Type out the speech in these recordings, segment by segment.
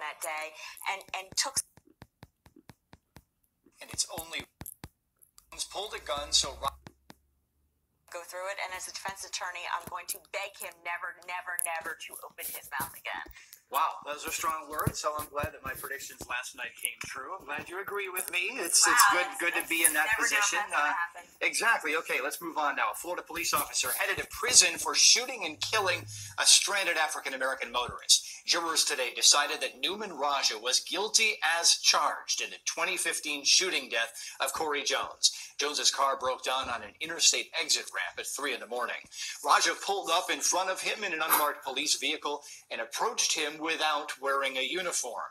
that day and took. And it's only pulled a gun, so go through it, and as a defense attorney, I'm going to beg him never, never, never to open his mouth again. Wow, those are strong words, so I'm glad that my predictions last night came true. I'm glad you agree with me. It's good to be in that position. Exactly. Okay, let's move on now. A Florida police officer headed to prison for shooting and killing a stranded African-American motorist. Jurors today decided that Nouman was guilty as charged in the 2015 shooting death of Corey Jones. Jones's car broke down on an interstate exit ramp at 3 in the morning. Raja pulled up in front of him in an unmarked police vehicle and approached him without wearing a uniform.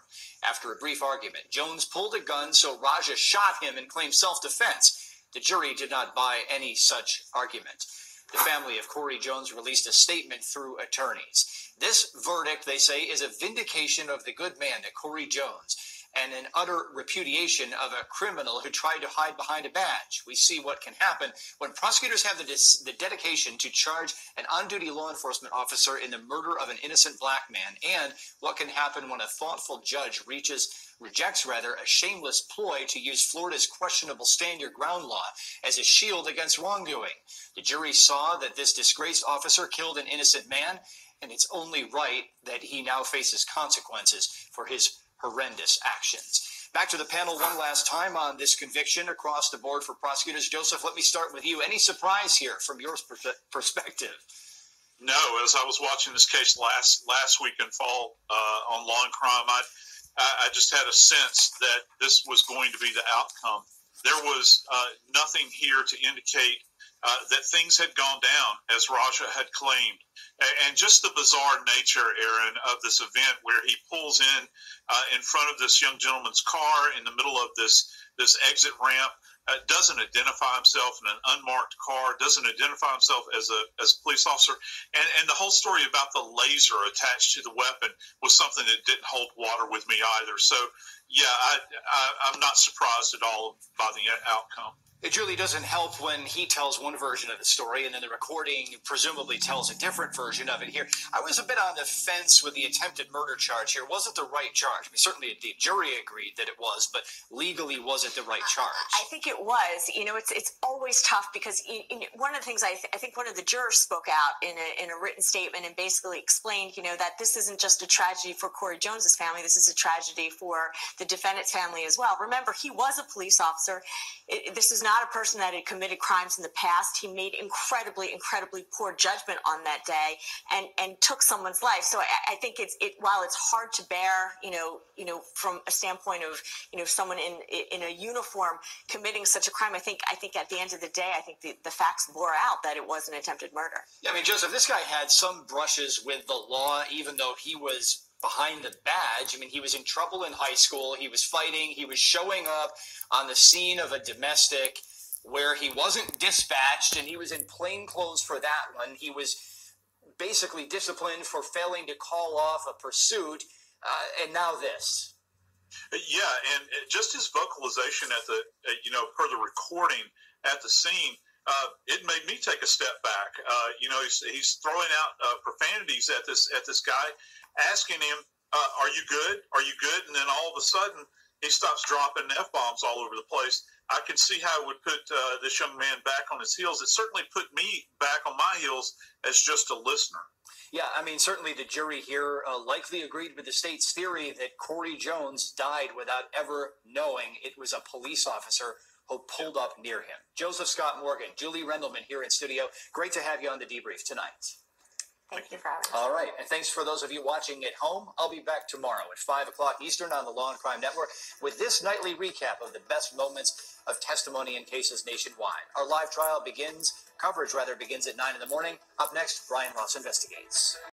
After a brief argument, Jones pulled a gun, so Raja shot him and claimed self-defense. The jury did not buy any such argument. The family of Corey Jones released a statement through attorneys. This verdict, they say, is a vindication of the good man, that Corey Jones, and an utter repudiation of a criminal who tried to hide behind a badge. We see what can happen when prosecutors have the dedication to charge an on-duty law enforcement officer in the murder of an innocent black man, and what can happen when a thoughtful judge rejects a shameless ploy to use Florida's questionable stand your ground law as a shield against wrongdoing. The jury saw that this disgraced officer killed an innocent man, and it's only right that he now faces consequences for his horrendous actions. Back to the panel one last time on this conviction across the board for prosecutors. Joseph, let me start with you. Any surprise here from your perspective? No, as I was watching this case last week in fall on Law and Crime, I just had a sense that this was going to be the outcome. There was nothing here to indicate that things had gone down as Raja had claimed. And just the bizarre nature, Aaron, of this event where he pulls in front of this young gentleman's car in the middle of this exit ramp, doesn't identify himself in an unmarked car, doesn't identify himself as a police officer. And the whole story about the laser attached to the weapon was something that didn't hold water with me either. So, yeah, I'm not surprised at all by the outcome. It really doesn't help when he tells one version of the story and then the recording presumably tells a different version of it here. I was a bit on the fence with the attempted murder charge here. Was it the right charge? I mean, certainly the jury agreed that it was, but legally, was it the right charge? I think it was. You know, it's always tough because one of the things I think one of the jurors spoke out in a written statement and basically explained, that this isn't just a tragedy for Corey Jones's family. This is a tragedy for the defendant's family as well. Remember, he was a police officer. This is not a person that had committed crimes in the past. He made incredibly poor judgment on that day and took someone's life. So I think while it's hard to bear, from a standpoint of, someone in a uniform committing such a crime, I think at the end of the day, I think the facts bore out that it was an attempted murder. Yeah, I mean, Joseph, this guy had some brushes with the law, even though he was behind the badge. I mean, he was in trouble in high school. He was fighting. He was showing up on the scene of a domestic where he wasn't dispatched, and he was in plain clothes for that one. He was basically disciplined for failing to call off a pursuit, and now this. Yeah, and just his vocalization at the, per the recording at the scene, it made me take a step back. He's throwing out profanities at this guy, asking him, "Are you good? Are you good?" And then all of a sudden, he stops dropping F-bombs all over the place. I can see how it would put this young man back on his heels. It certainly put me back on my heels as just a listener. Yeah, I mean, certainly the jury here likely agreed with the state's theory that Corey Jones died without ever knowing it was a police officer who pulled up near him. Joseph Scott Morgan, Julie Rendelman here in studio. Great to have you on The Debrief tonight. Thank you for having us. All right, and thanks for those of you watching at home. I'll be back tomorrow at 5 o'clock Eastern on the Law and Crime Network with this nightly recap of the best moments of testimony in cases nationwide. Our live trial coverage begins at 9 in the morning. Up next, Brian Ross Investigates.